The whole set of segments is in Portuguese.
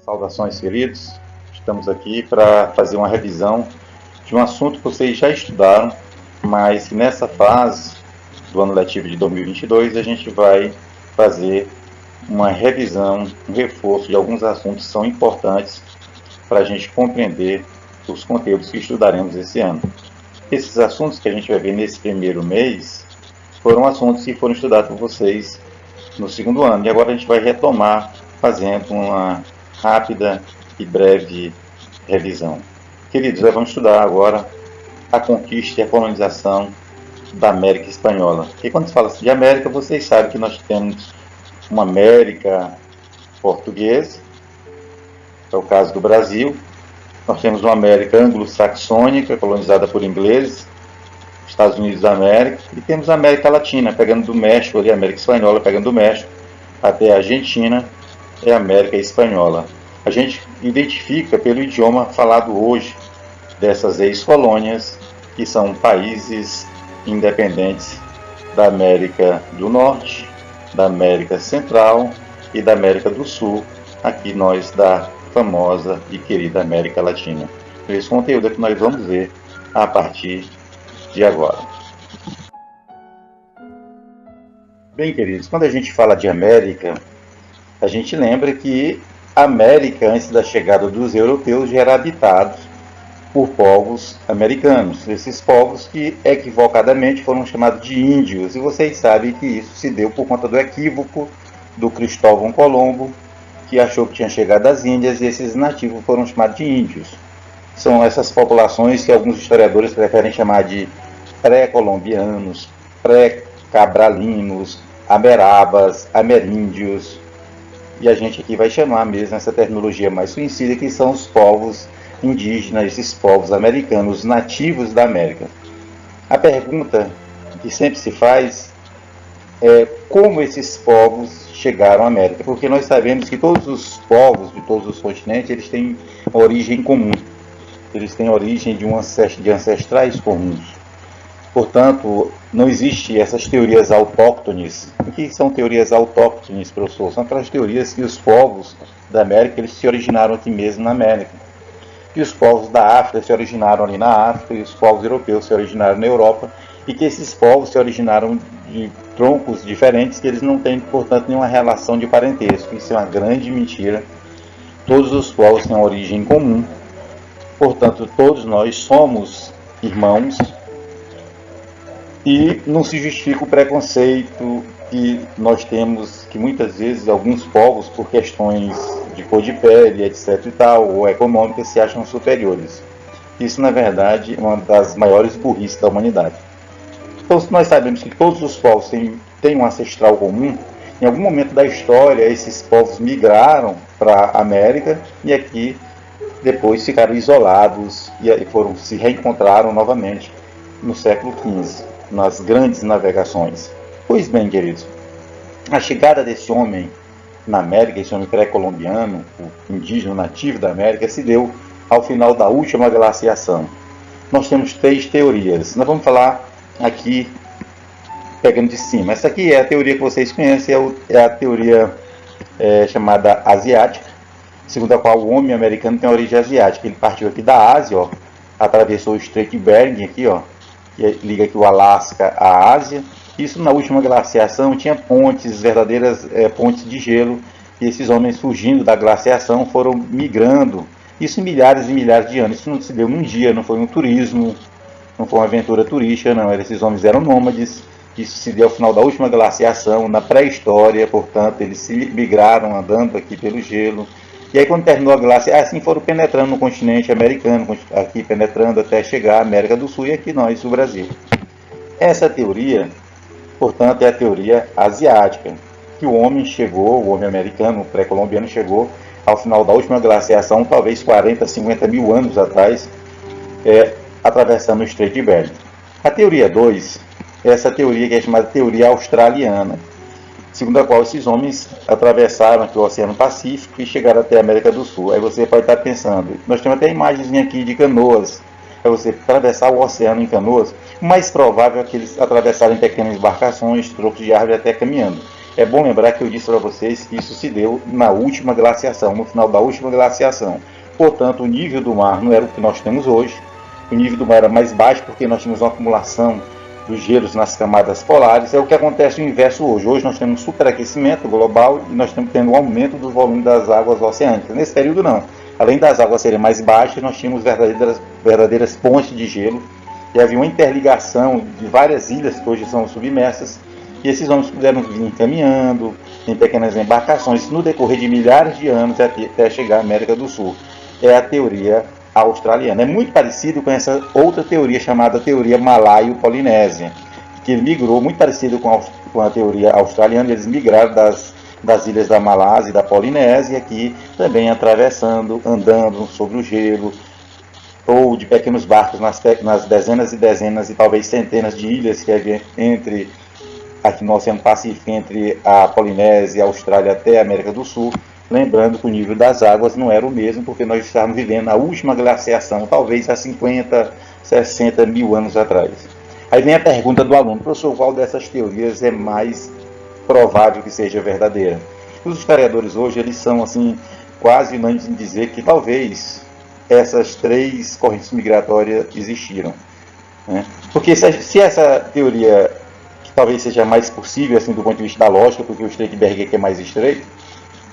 Saudações, queridos. Estamos aqui para fazer uma revisão de um assunto que vocês já estudaram, mas que nessa fase do ano letivo de 2022 a gente vai fazer uma revisão, um reforço de alguns assuntos que são importantes para a gente compreender os conteúdos que estudaremos esse ano. Esses assuntos que a gente vai ver nesse primeiro mês foram assuntos que foram estudados por vocês no segundo ano, e agora a gente vai retomar fazendo uma rápida e breve revisão. Queridos, nós vamos estudar agora a conquista e a colonização da América Espanhola. E quando se fala de América, vocês sabem que nós temos uma América portuguesa, é o caso do Brasil. Nós temos uma América anglo-saxônica, colonizada por ingleses, Estados Unidos da América, e temos a América Latina, pegando do México, ali, a América Espanhola, pegando do México até a Argentina, é a América Espanhola. A gente identifica pelo idioma falado hoje dessas ex-colônias, que são países independentes da América do Norte, da América Central e da América do Sul, aqui nós da famosa e querida América Latina. Esse conteúdo é que nós vamos ver a partir de agora. Bem, queridos, quando a gente fala de América, a gente lembra que a América, antes da chegada dos europeus, já era habitada por povos americanos. Esses povos que equivocadamente foram chamados de índios. E vocês sabem que isso se deu por conta do equívoco do Cristóvão Colombo, que achou que tinha chegado às Índias, e esses nativos foram chamados de índios. São essas populações que alguns historiadores preferem chamar de pré-colombianos, pré-cabralinos, amerabas, ameríndios. E a gente aqui vai chamar mesmo essa terminologia mais conhecida, que são os povos indígenas, esses povos americanos, nativos da América. A pergunta que sempre se faz é como esses povos chegaram à América, porque nós sabemos que todos os povos de todos os continentes, eles têm origem comum, eles têm origem de ancestrais comuns. Portanto, não existe essas teorias autóctones. O que são teorias autóctones, professor? São aquelas teorias que os povos da América eles se originaram aqui mesmo na América. E os povos da África se originaram ali na África, e os povos europeus se originaram na Europa, e que esses povos se originaram de troncos diferentes, que eles não têm, portanto, nenhuma relação de parentesco. Isso é uma grande mentira. Todos os povos têm uma origem comum. Portanto, todos nós somos irmãos. E não se justifica o preconceito que nós temos, que muitas vezes alguns povos, por questões de cor de pele, etc. e tal, ou econômicas, se acham superiores. Isso, na verdade, é uma das maiores burrices da humanidade. Então, se nós sabemos que todos os povos têm um ancestral comum, em algum momento da história, esses povos migraram para a América e aqui depois ficaram isolados e se reencontraram novamente no século XV. Nas grandes navegações. Pois bem, queridos, a chegada desse homem na América, esse homem pré-colombiano, o indígena nativo da América, se deu ao final da última glaciação. Nós temos 3 teorias. Nós vamos falar aqui, pegando de cima. Essa aqui é a teoria que vocês conhecem, é a teoria chamada asiática, segundo a qual o homem americano tem origem asiática. Ele partiu aqui da Ásia, ó, atravessou o Estreito de Bering, aqui, ó, que liga aqui o Alasca à Ásia. Isso na última glaciação tinha pontes, verdadeiras pontes de gelo, e esses homens fugindo da glaciação foram migrando. Isso em milhares e milhares de anos. Isso não se deu num dia, não foi um turismo, não foi uma aventura turística, não. Esses homens eram nômades. Isso se deu ao final da última glaciação, na pré-história, portanto, eles se migraram andando aqui pelo gelo. E aí, quando terminou a glaciação, assim foram penetrando no continente americano, aqui penetrando até chegar à América do Sul e aqui nós, o Brasil. Essa teoria, portanto, é a teoria asiática, que o homem americano, o pré-colombiano, chegou ao final da última glaciação, talvez 40, 50 mil anos atrás, atravessando o Estreito de Bering. A teoria 2 é essa teoria que é chamada teoria australiana, segundo a qual esses homens atravessaram aqui o Oceano Pacífico e chegaram até a América do Sul. Aí você pode estar pensando, nós temos até imagens aqui de canoas, para você atravessar o oceano em canoas. O mais provável é que eles atravessaram em pequenas embarcações, trocos de árvore até caminhando. É bom lembrar que eu disse para vocês que isso se deu na última glaciação, no final da última glaciação. Portanto, o nível do mar não era o que nós temos hoje. O nível do mar era mais baixo porque nós tínhamos uma acumulação dos gelos nas camadas polares. É o que acontece o inverso hoje. Hoje nós temos superaquecimento global e nós estamos tendo um aumento do volume das águas oceânicas. Nesse período não. Além das águas serem mais baixas, nós tínhamos verdadeiras pontes de gelo e havia uma interligação de várias ilhas que hoje são submersas, e esses homens puderam vir caminhando em pequenas embarcações no decorrer de milhares de anos até chegar à América do Sul. É a teoria australiana. É muito parecido com essa outra teoria chamada teoria malaio-polinésia, que migrou, muito parecido com a teoria australiana. Eles migraram das ilhas da Malásia e da Polinésia, aqui também atravessando, andando sobre o gelo, ou de pequenos barcos nas dezenas e dezenas e talvez centenas de ilhas que havia aqui no Oceano Pacífico, entre a Polinésia, a Austrália até a América do Sul. Lembrando que o nível das águas não era o mesmo, porque nós estávamos vivendo a última glaciação, talvez há 50, 60 mil anos atrás. Aí vem a pergunta do aluno: professor, qual dessas teorias é mais provável que seja verdadeira? Os historiadores hoje eles são assim quase unânimes em dizer que talvez essas três correntes migratórias existiram, né? Porque se essa teoria, que talvez seja mais possível assim do ponto de vista da lógica, porque o Streckberg aqui é mais estreito,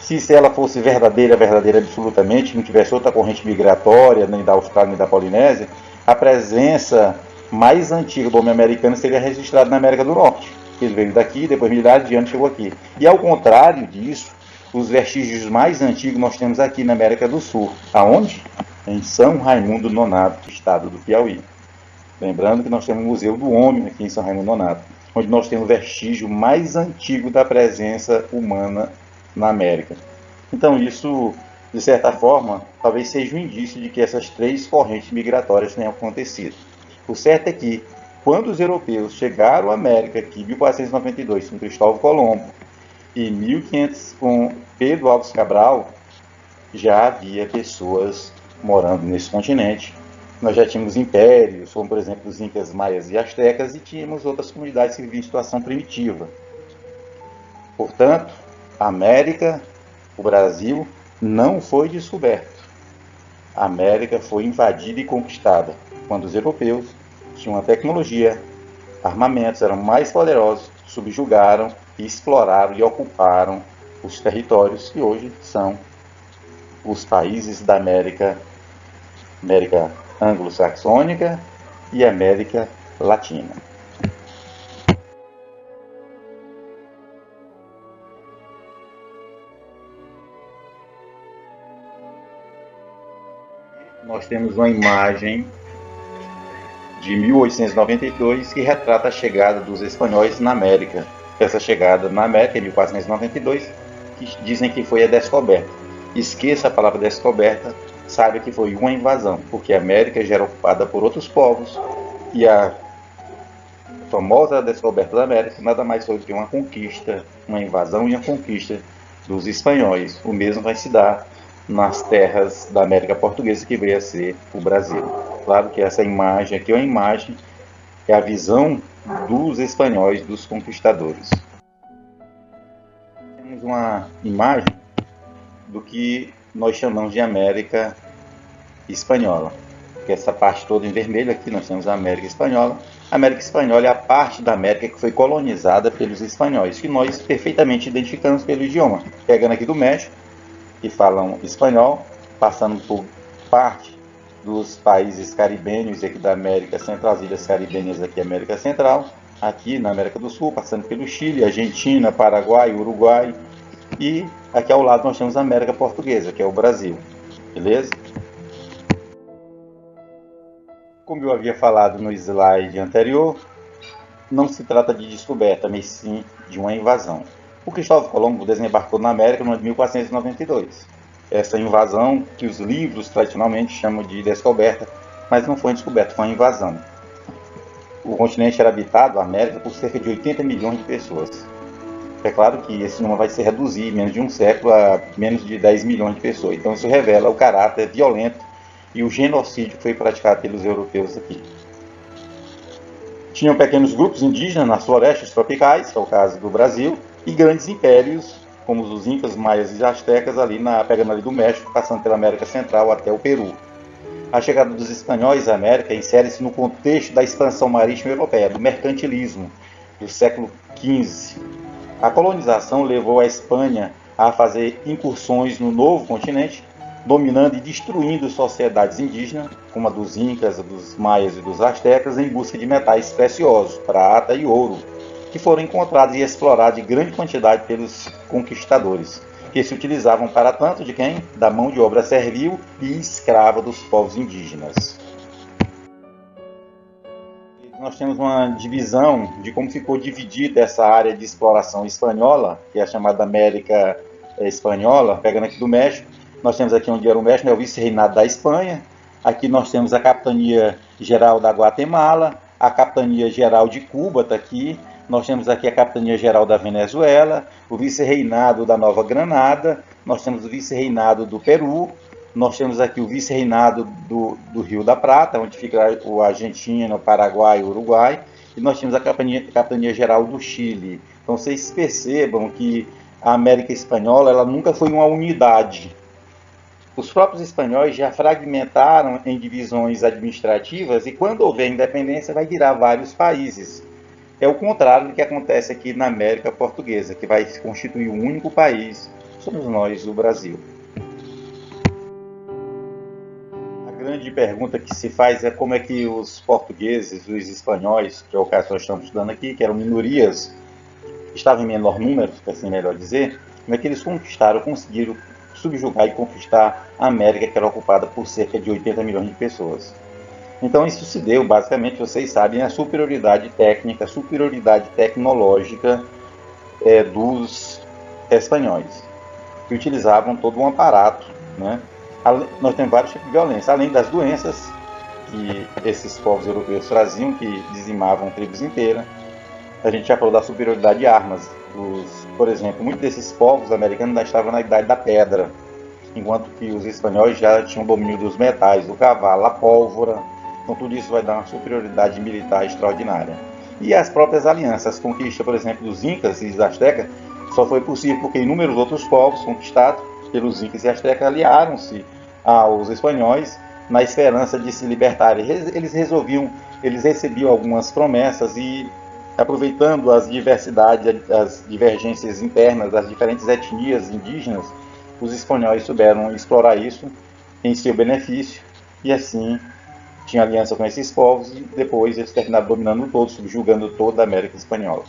se ela fosse verdadeira absolutamente, não tivesse outra corrente migratória, nem da Austrália nem da Polinésia, a presença mais antiga do homem americano seria registrada na América do Norte. Ele veio daqui, depois milhares de anos chegou aqui. E ao contrário disso, os vestígios mais antigos nós temos aqui na América do Sul. Aonde? Em São Raimundo Nonato, estado do Piauí. Lembrando que nós temos o Museu do Homem aqui em São Raimundo Nonato, onde nós temos o vestígio mais antigo da presença humana na América. Então isso, de certa forma, talvez seja um indício de que essas três correntes migratórias tenham acontecido. O certo é que, quando os europeus chegaram à América aqui em 1492 com Cristóvão Colombo e em 1500 com Pedro Álvares Cabral, já havia pessoas morando nesse continente. Nós já tínhamos impérios, como por exemplo os Incas, Maias e Astecas, e tínhamos outras comunidades que viviam em situação primitiva. Portanto, a América, o Brasil, não foi descoberto. A América foi invadida e conquistada quando os europeus tinham uma tecnologia, armamentos, eram mais poderosos, subjugaram, exploraram e ocuparam os territórios que hoje são os países da América anglo-saxônica e América Latina. Nós temos uma imagem de 1892 que retrata a chegada dos espanhóis na América. Essa chegada na América em 1492, que dizem que foi a descoberta. Esqueça a palavra descoberta, saiba que foi uma invasão, porque a América já era ocupada por outros povos e a famosa descoberta da América nada mais foi do que uma conquista, uma invasão e uma conquista dos espanhóis. O mesmo vai se dar nas terras da América Portuguesa, que veio a ser o Brasil. Claro que essa imagem aqui é a visão dos espanhóis, dos conquistadores. Temos uma imagem do que nós chamamos de América Espanhola, que essa parte toda em vermelho aqui nós temos a América Espanhola. A América Espanhola é a parte da América que foi colonizada pelos espanhóis, que nós perfeitamente identificamos pelo idioma. Pegando aqui do México, que falam espanhol, passando por parte dos países caribenhos aqui da América Central, as ilhas caribenhas aqui América Central, aqui na América do Sul, passando pelo Chile, Argentina, Paraguai, Uruguai, e aqui ao lado nós temos a América Portuguesa, que é o Brasil. Beleza? Como eu havia falado no slide anterior, não se trata de descoberta, mas sim de uma invasão. O Cristóvão Colombo desembarcou na América no ano de 1492. Essa invasão, que os livros tradicionalmente chamam de descoberta, mas não foi uma descoberta, foi uma invasão. O continente era habitado, a América, por cerca de 80 milhões de pessoas. É claro que esse número vai se reduzir em menos de um século a menos de 10 milhões de pessoas. Então isso revela o caráter violento e o genocídio que foi praticado pelos europeus aqui. Tinham pequenos grupos indígenas nas florestas tropicais, que é o caso do Brasil, e grandes impérios, como os incas, maias e astecas, pegando ali do México, passando pela América Central até o Peru. A chegada dos espanhóis à América insere-se no contexto da expansão marítima europeia, do mercantilismo do século XV. A colonização levou a Espanha a fazer incursões no novo continente, dominando e destruindo sociedades indígenas, como a dos incas, dos maias e dos astecas, em busca de metais preciosos, prata e ouro, que foram encontrados e explorados em grande quantidade pelos conquistadores, que se utilizavam para tanto de quem? Da mão de obra servil e escrava dos povos indígenas. Nós temos uma divisão de como ficou dividida essa área de exploração espanhola, que é a chamada América Espanhola, pegando aqui do México. Nós temos aqui onde era o México, o vice-reinado da Espanha. Aqui nós temos a Capitania Geral da Guatemala, a Capitania Geral de Cuba está aqui. Nós temos aqui a Capitania Geral da Venezuela, o vice-reinado da Nova Granada, nós temos o vice-reinado do Peru, nós temos aqui o vice-reinado do Rio da Prata, onde fica o Argentina, o Paraguai e o Uruguai, e nós temos a Capitania Geral do Chile. Então vocês percebam que a América Espanhola ela nunca foi uma unidade. Os próprios espanhóis já fragmentaram em divisões administrativas e quando houver independência vai virar vários países. É o contrário do que acontece aqui na América Portuguesa, que vai se constituir um único país, somos nós, o Brasil. A grande pergunta que se faz é como é que os portugueses, os espanhóis, que é o caso que nós estamos estudando aqui, que eram minorias, estavam em menor número, que assim é melhor dizer, como é que eles conseguiram subjugar e conquistar a América, que era ocupada por cerca de 80 milhões de pessoas. Então isso se deu, basicamente, vocês sabem, a superioridade técnica, a superioridade tecnológica dos espanhóis, que utilizavam todo um aparato, né? Nós temos vários tipos de violência, além das doenças que esses povos europeus traziam, que dizimavam tribos inteiras. A gente já falou da superioridade de armas. Por exemplo, muitos desses povos americanos ainda estavam na idade da pedra, enquanto que os espanhóis já tinham domínio dos metais, do cavalo, a pólvora. Então tudo isso vai dar uma superioridade militar extraordinária. E as próprias alianças, as conquistas, por exemplo, dos incas e dos astecas, só foi possível porque inúmeros outros povos conquistados pelos incas e astecas aliaram-se aos espanhóis na esperança de se libertarem. Eles recebiam algumas promessas e, aproveitando as diversidades, as divergências internas das diferentes etnias indígenas, os espanhóis souberam explorar isso em seu benefício e assim tinha aliança com esses povos e depois eles terminaram dominando todos, subjugando toda a América Espanhola.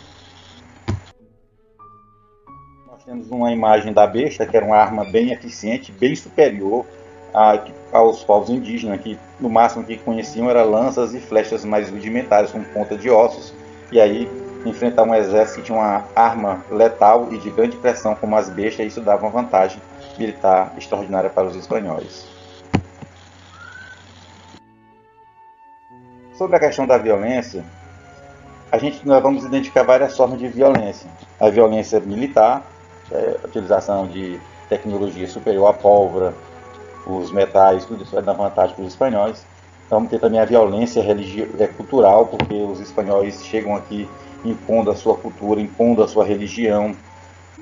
Nós temos uma imagem da besta, que era uma arma bem eficiente, bem superior aos povos indígenas, que no máximo que conheciam eram lanças e flechas mais rudimentares, com ponta de ossos, e aí enfrentar um exército que tinha uma arma letal e de grande pressão como as bestas, isso dava uma vantagem militar extraordinária para os espanhóis. Sobre a questão da violência, nós vamos identificar várias formas de violência. A violência militar, a utilização de tecnologia superior à pólvora, os metais, tudo isso vai dar vantagem para os espanhóis. Então, vamos ter também a violência cultural, porque os espanhóis chegam aqui impondo a sua cultura, impondo a sua religião.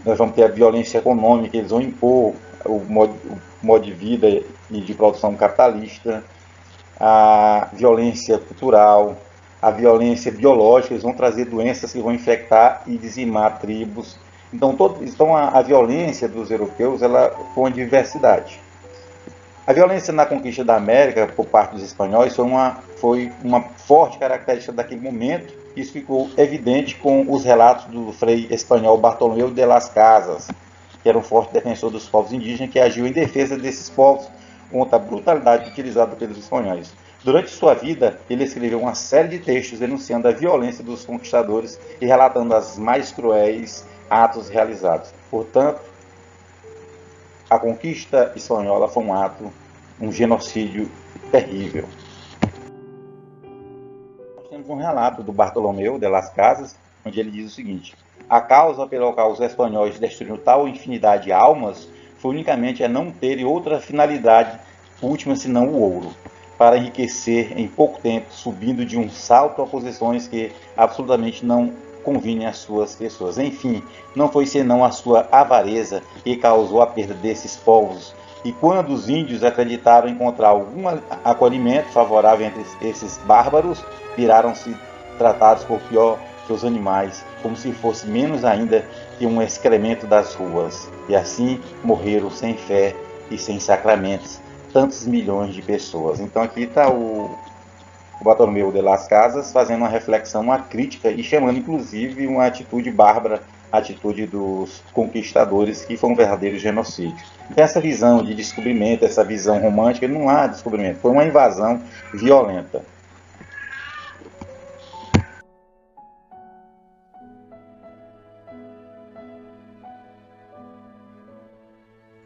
Nós vamos ter a violência econômica, eles vão impor o modo de vida e de produção capitalista. A violência cultural, a violência biológica, eles vão trazer doenças que vão infectar e dizimar tribos. Então a violência dos europeus ela foi uma diversidade. A violência na conquista da América por parte dos espanhóis foi uma forte característica daquele momento. Isso ficou evidente com os relatos do frei espanhol Bartolomeu de las Casas, que era um forte defensor dos povos indígenas, que agiu em defesa desses povos contra a brutalidade utilizada pelos espanhóis. Durante sua vida, ele escreveu uma série de textos denunciando a violência dos conquistadores e relatando as mais cruéis atos realizados. Portanto, a conquista espanhola foi um genocídio terrível. Nós temos um relato do Bartolomeu de las Casas, onde ele diz o seguinte: a causa pela qual os espanhóis destruíram tal infinidade de almas foi unicamente a não terem outra finalidade última senão o ouro, para enriquecer em pouco tempo, subindo de um salto a posições que absolutamente não convinha às suas pessoas. Enfim, não foi senão a sua avareza que causou a perda desses povos. E quando os índios acreditaram encontrar algum acolhimento favorável entre esses bárbaros, viraram-se tratados por pior que os animais, como se fosse menos ainda que um excremento das ruas. E assim morreram sem fé e sem sacramentos tantos milhões de pessoas. Então aqui está o Bartolomeu de Las Casas fazendo uma reflexão, uma crítica e chamando inclusive uma atitude bárbara, a atitude dos conquistadores, que foi um verdadeiro genocídio. Então essa visão de descobrimento, essa visão romântica, não há descobrimento, foi uma invasão violenta.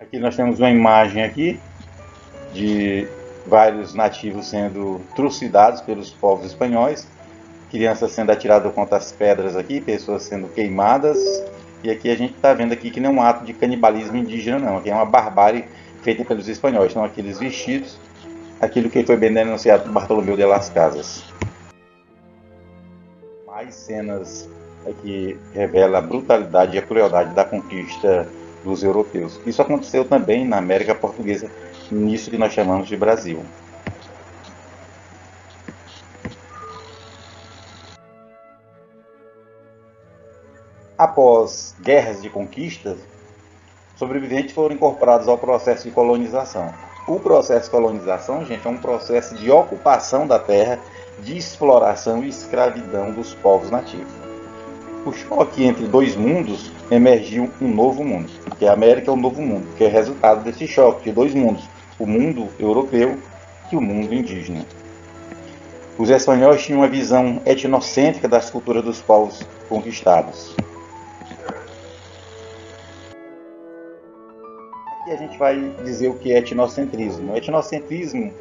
Aqui nós temos uma imagem aqui de vários nativos sendo trucidados pelos povos espanhóis, crianças sendo atiradas contra as pedras aqui, pessoas sendo queimadas, e aqui a gente está vendo aqui que não é um ato de canibalismo indígena não, aqui é uma barbárie feita pelos espanhóis, são aqueles vestidos, aquilo que foi bem denunciado por Bartolomeu de Las Casas. Mais cenas aqui revelam a brutalidade e a crueldade da conquista dos europeus. Isso aconteceu também na América Portuguesa, nisso que nós chamamos de Brasil. Após guerras de conquista, sobreviventes foram incorporados ao processo de colonização. O processo de colonização, gente, é um processo de ocupação da terra, de exploração e escravidão dos povos nativos. O choque entre dois mundos emergiu um novo mundo, que a América é o novo mundo, que é resultado desse choque de dois mundos, o mundo europeu e o mundo indígena. Os espanhóis tinham uma visão etnocêntrica das culturas dos povos conquistados. Aqui a gente vai dizer o que é etnocentrismo. Etnocentrismo,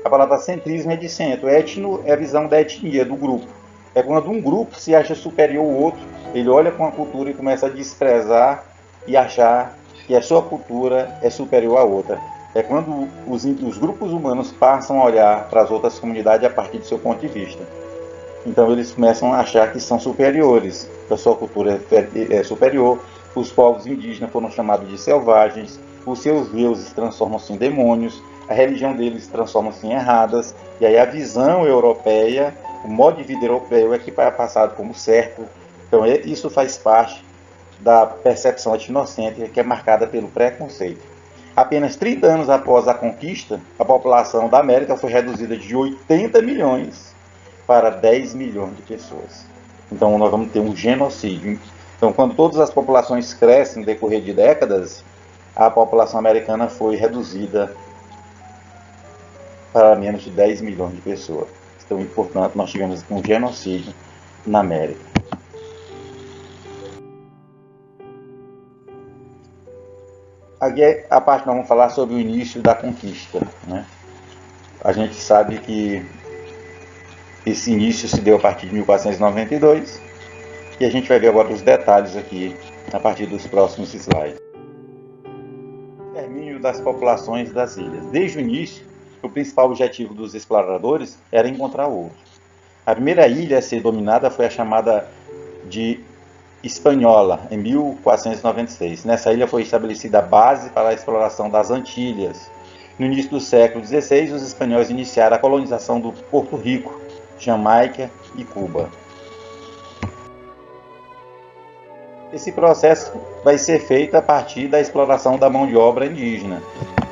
a palavra centrismo é de centro, etno é a visão da etnia, do grupo. É quando um grupo se acha superior ao outro, ele olha com a cultura e começa a desprezar e achar que a sua cultura é superior à outra. É quando os grupos humanos passam a olhar para as outras comunidades a partir do seu ponto de vista. Então eles começam a achar que são superiores, que a sua cultura é superior, os povos indígenas foram chamados de selvagens, os seus deuses transformam-se em demônios, a religião deles transforma-se em erradas, e aí a visão europeia, o modo de vida europeu é que é passado como certo. Então isso faz parte da percepção etnocêntrica que é marcada pelo preconceito. Apenas 30 anos após a conquista, a população da América foi reduzida de 80 milhões para 10 milhões de pessoas. Então nós vamos ter um genocídio. Então quando todas as populações crescem no decorrer de décadas, a população americana foi reduzida para menos de 10 milhões de pessoas. Então, portanto, nós tivemos um genocídio na América. Aqui é a parte que nós vamos falar sobre o início da conquista, né? A gente sabe que esse início se deu a partir de 1492 e a gente vai ver agora os detalhes aqui a partir dos próximos slides. Extermínio das populações das ilhas. Desde o início, o principal objetivo dos exploradores era encontrar ouro. A primeira ilha a ser dominada foi a chamada de Hispaniola, em 1496. Nessa ilha foi estabelecida a base para a exploração das Antilhas. No início do século XVI, os espanhóis iniciaram a colonização do Porto Rico, Jamaica e Cuba. Esse processo vai ser feito a partir da exploração da mão de obra indígena.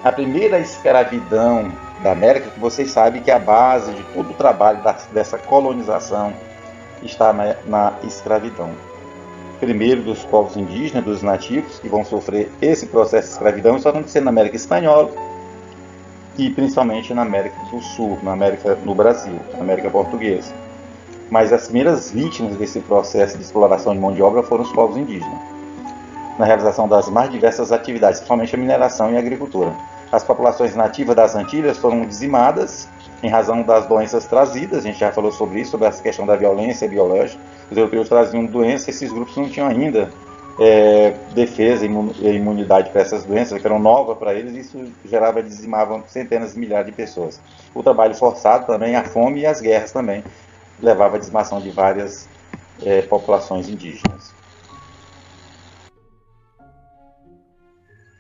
A primeira escravidão da América, que vocês sabem que a base de todo o trabalho dessa colonização está na escravidão. Primeiro dos povos indígenas, dos nativos, que vão sofrer esse processo de escravidão, isso vai acontecer na América Espanhola e principalmente na América do Sul, no Brasil, na América Portuguesa. Mas as primeiras vítimas desse processo de exploração de mão de obra foram os povos indígenas, na realização das mais diversas atividades, principalmente a mineração e a agricultura. As populações nativas das Antilhas foram dizimadas em razão das doenças trazidas, a gente já falou sobre isso, sobre essa questão da violência biológica. Os europeus traziam doenças, esses grupos não tinham ainda defesa e imunidade para essas doenças, que eram novas para eles, e isso dizimava centenas de milhares de pessoas. O trabalho forçado também, a fome e as guerras também, levava à dizimação de várias populações indígenas.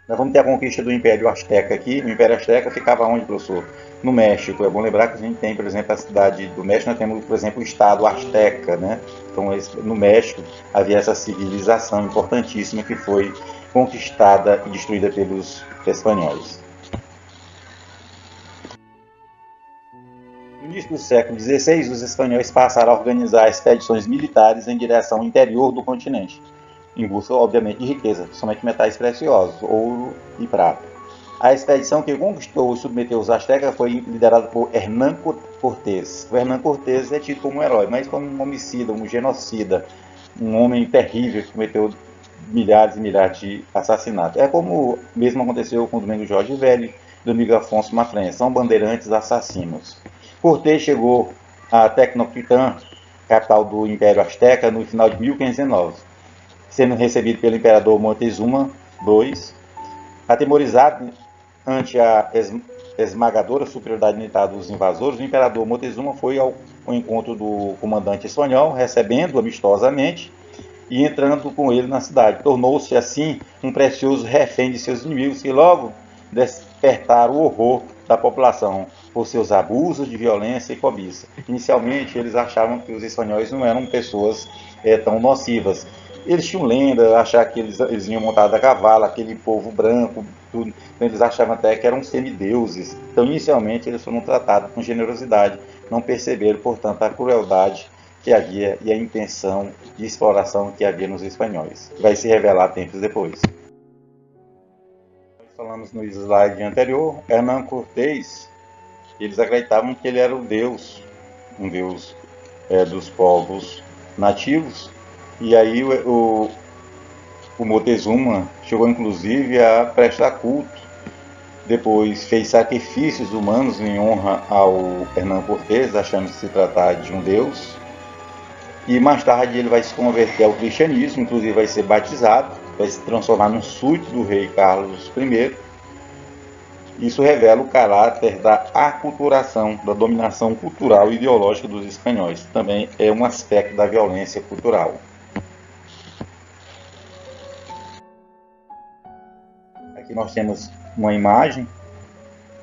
Nós vamos ter a conquista do Império Azteca aqui. O Império Azteca ficava onde, professor? No México. É bom lembrar que a gente tem, por exemplo, a cidade do México, nós temos, por exemplo, o estado Azteca, né? Então, no México havia essa civilização importantíssima que foi conquistada e destruída pelos espanhóis. No início do século XVI, os espanhóis passaram a organizar expedições militares em direção ao interior do continente, em busca, obviamente, de riqueza, somente metais preciosos, ouro e prata. A expedição que conquistou e submeteu os astecas foi liderada por Hernán Cortés. O Hernán Cortés é tido como um herói, mas como um homicida, um genocida, um homem terrível que cometeu milhares e milhares de assassinatos. É como mesmo aconteceu com o Domingos Jorge Velho e Domingos Afonso Maffren, são bandeirantes assassinos. Cortés chegou a Tenochtitlan, capital do Império Azteca, no final de 1519, sendo recebido pelo imperador Montezuma II. Atemorizado ante a esmagadora superioridade militar dos invasores, o imperador Montezuma foi ao encontro do comandante espanhol, recebendo amistosamente e entrando com ele na cidade. Tornou-se assim um precioso refém de seus inimigos, que logo despertaram o horror da população por seus abusos de violência e cobiça. Inicialmente, eles achavam que os espanhóis não eram pessoas tão nocivas. Eles tinham lenda, achavam que eles vinham montados a cavalo, aquele povo branco, tudo. Então, eles achavam até que eram semideuses. Então, inicialmente, eles foram tratados com generosidade, não perceberam, portanto, a crueldade que havia e a intenção de exploração que havia nos espanhóis. Vai se revelar tempos depois. Falamos no slide anterior, Hernán Cortés, eles acreditavam que ele era o Deus, um Deus dos povos nativos, e aí o Moctezuma chegou inclusive a prestar culto, depois fez sacrifícios humanos em honra ao Hernán Cortés, achando que se tratar de um Deus, e mais tarde ele vai se converter ao cristianismo, inclusive vai ser batizado, vai se transformar num súdito do rei Carlos I. Isso revela o caráter da aculturação, da dominação cultural e ideológica dos espanhóis. Também é um aspecto da violência cultural. Aqui nós temos uma imagem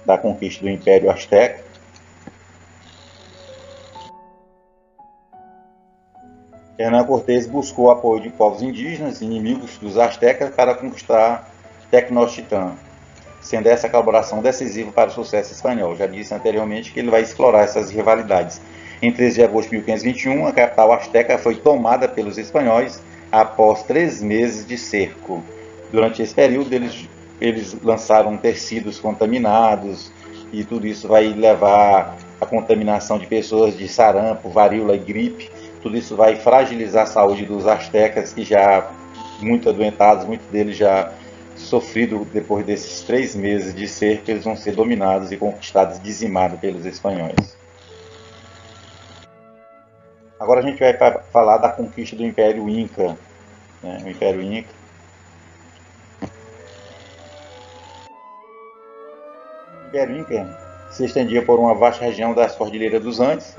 da conquista do Império Azteca. Hernán Cortés buscou o apoio de povos indígenas, inimigos dos astecas, para conquistar Tenochtitlan, sendo essa colaboração decisiva para o sucesso espanhol. Já disse anteriormente que ele vai explorar essas rivalidades. Em 13 de agosto de 1521, a capital asteca foi tomada pelos espanhóis após 3 meses de cerco. Durante esse período, eles lançaram tecidos contaminados, e tudo isso vai levar à contaminação de pessoas de sarampo, varíola e gripe. Tudo isso vai fragilizar a saúde dos astecas, que já muito adoentados, muitos deles já sofrido depois desses 3 meses de cerco, eles vão ser dominados e conquistados, dizimados pelos espanhóis. Agora a gente vai falar da conquista do Império Inca. O Império Inca. O Império Inca se estendia por uma vasta região das Cordilheiras dos Andes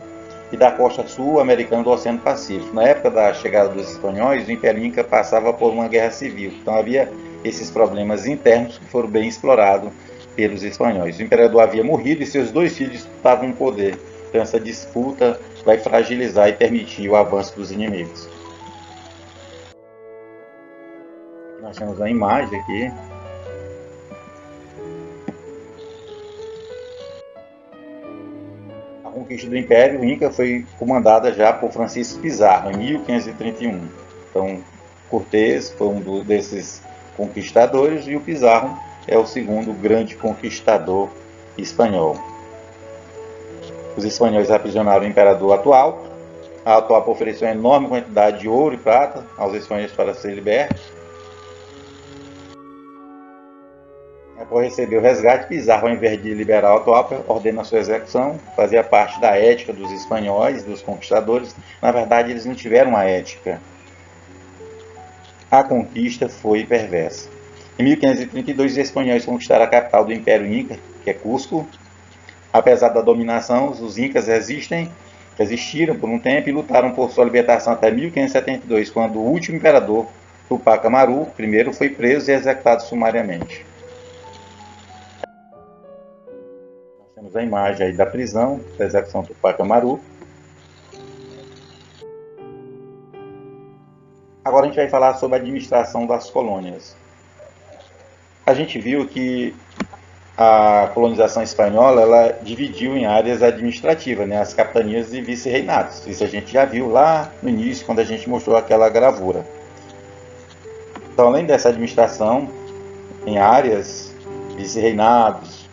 e da costa sul-americana do Oceano Pacífico. Na época da chegada dos espanhóis, o Império Inca passava por uma guerra civil. Então havia esses problemas internos que foram bem explorados pelos espanhóis. O imperador havia morrido e seus 2 filhos disputavam o poder. Então essa disputa vai fragilizar e permitir o avanço dos inimigos. Nós temos uma imagem aqui. A conquista do Império Inca foi comandada já por Francisco Pizarro, em 1531. Então, Cortés foi um desses conquistadores e o Pizarro é o segundo grande conquistador espanhol. Os espanhóis aprisionaram o imperador atual. A Atahualpa ofereceu uma enorme quantidade de ouro e prata aos espanhóis para ser libertos. Após receber o resgate, Pizarro, ao invés de liberar o Atahualpa, ordena a sua execução. Fazia parte da ética dos espanhóis, dos conquistadores. Na verdade, eles não tiveram uma ética. A conquista foi perversa. Em 1532, os espanhóis conquistaram a capital do Império Inca, que é Cusco. Apesar da dominação, os incas resistem resistiram por um tempo e lutaram por sua libertação até 1572, quando o último imperador, Tupac Amaru I, foi preso e executado sumariamente. Nós temos a imagem aí da prisão, da execução do Tupac Amaru. Agora a gente vai falar sobre a administração das colônias. A gente viu que a colonização espanhola ela dividiu em áreas administrativas, né, as capitanias e vice-reinados. Isso a gente já viu lá no início, quando a gente mostrou aquela gravura. Então, além dessa administração, em áreas, vice-reinados.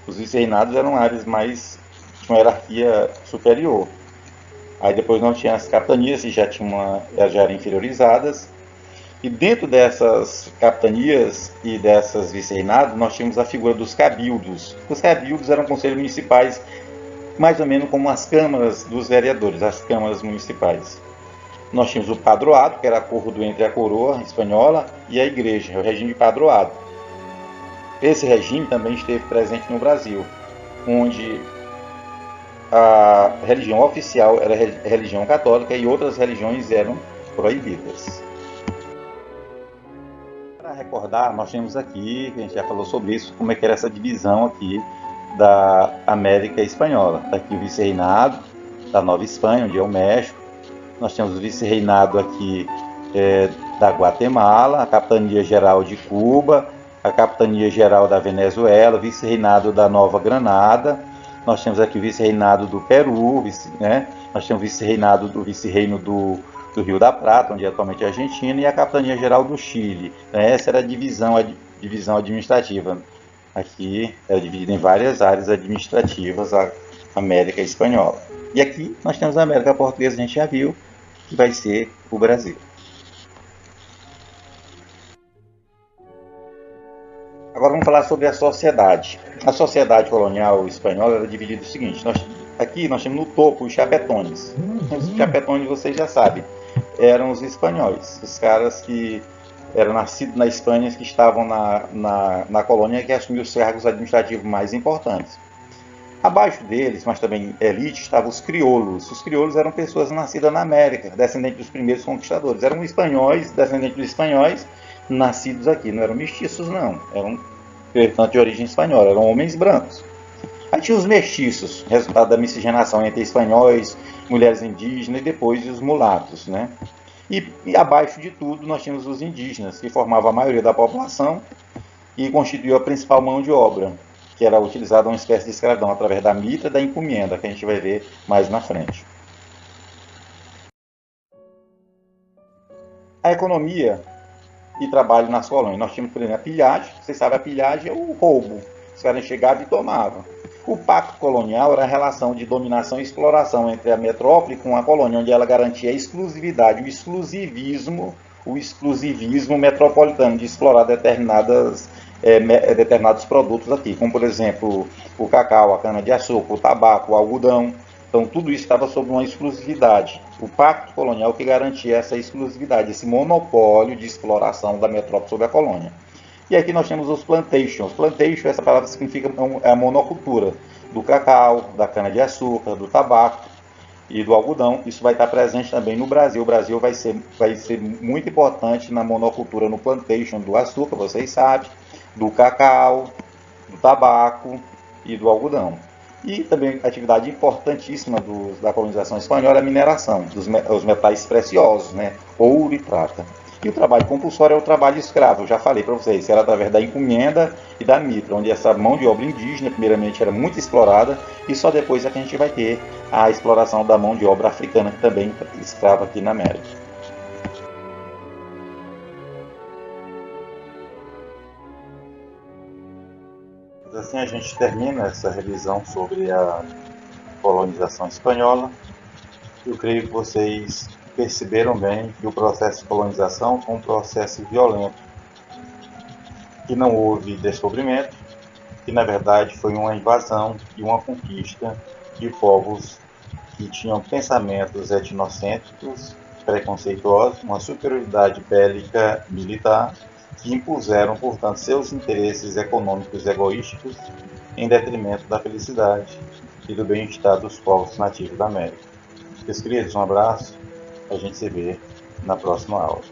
Os vice-reinados eram áreas mais de uma hierarquia superior. Aí depois não tinha as capitanias, que já eram inferiorizadas. E dentro dessas capitanias e dessas vice-reinados, nós tínhamos a figura dos cabildos. Os cabildos eram conselhos municipais, mais ou menos como as câmaras dos vereadores, as câmaras municipais. Nós tínhamos o padroado, que era acordo entre a coroa espanhola e a igreja, o regime de padroado. Esse regime também esteve presente no Brasil, onde a religião oficial era a religião católica e outras religiões eram proibidas. Para recordar, nós temos aqui, a gente já falou sobre isso, como é que era essa divisão aqui da América Espanhola. Está aqui o vice-reinado da Nova Espanha, onde é o México. Nós temos o vice-reinado aqui da Guatemala, a capitania geral de Cuba, a capitania geral da Venezuela, o vice-reinado da Nova Granada. Nós temos aqui o vice-reinado do Peru, né? Nós temos o vice-reinado do vice-reino do Rio da Prata, onde é atualmente a Argentina, e a capitania geral do Chile. Essa era a divisão administrativa. Aqui é dividida em várias áreas administrativas a América Espanhola. E aqui nós temos a América Portuguesa, a gente já viu, que vai ser o Brasil. Agora vamos falar sobre a sociedade. A sociedade colonial espanhola era dividida o seguinte: aqui nós temos no topo os chapetones. Os chapetones, vocês já sabem, eram os espanhóis, os caras que eram nascidos na Espanha, que estavam na colônia, que assumiam os cargos administrativos mais importantes. Abaixo deles, mas também elite, estavam os crioulos. Os crioulos eram pessoas nascidas na América, descendentes dos primeiros conquistadores. Eram espanhóis, descendentes dos espanhóis, nascidos aqui. Não eram mestiços, não. Eram, portanto, de origem espanhola. Eram homens brancos. Aí tinha os mestiços, resultado da miscigenação entre espanhóis, mulheres indígenas e depois os mulatos, né? E abaixo de tudo nós tínhamos os indígenas, que formavam a maioria da população e constituíam a principal mão de obra, que era utilizada uma espécie de escravidão através da mitra e da encomenda, que a gente vai ver mais na frente. A economia e trabalho nas colônias. Nós tínhamos, por exemplo, a pilhagem. Vocês sabem, a pilhagem é o roubo. Os caras chegavam e tomavam. O pacto colonial era a relação de dominação e exploração entre a metrópole com a colônia, onde ela garantia a exclusividade, o exclusivismo metropolitano de explorar determinados produtos aqui, como por exemplo o cacau, a cana-de-açúcar, o tabaco, o algodão. Então tudo isso estava sob uma exclusividade. O pacto colonial que garantia essa exclusividade, esse monopólio de exploração da metrópole sobre a colônia. E aqui nós temos os plantations. Plantation, essa palavra significa a monocultura do cacau, da cana-de-açúcar, do tabaco e do algodão. Isso vai estar presente também no Brasil. O Brasil vai ser muito importante na monocultura, no plantation do açúcar, vocês sabem, do cacau, do tabaco e do algodão. E também atividade importantíssima da colonização espanhola é a mineração, os metais preciosos, né? Ouro e prata. E o trabalho compulsório é o trabalho escravo, eu já falei para vocês, era através da encomenda e da mitra, onde essa mão de obra indígena, primeiramente, era muito explorada, e só depois é que a gente vai ter a exploração da mão de obra africana, que também é escrava aqui na América. Assim a gente termina essa revisão sobre a colonização espanhola. Eu creio que vocês perceberam bem que o processo de colonização foi um processo violento, que não houve descobrimento, que na verdade foi uma invasão e uma conquista de povos que tinham pensamentos etnocêntricos, preconceituosos, uma superioridade bélica militar, que impuseram, portanto, seus interesses econômicos egoísticos em detrimento da felicidade e do bem-estar dos povos nativos da América. Meus queridos, um abraço. A gente se vê na próxima aula.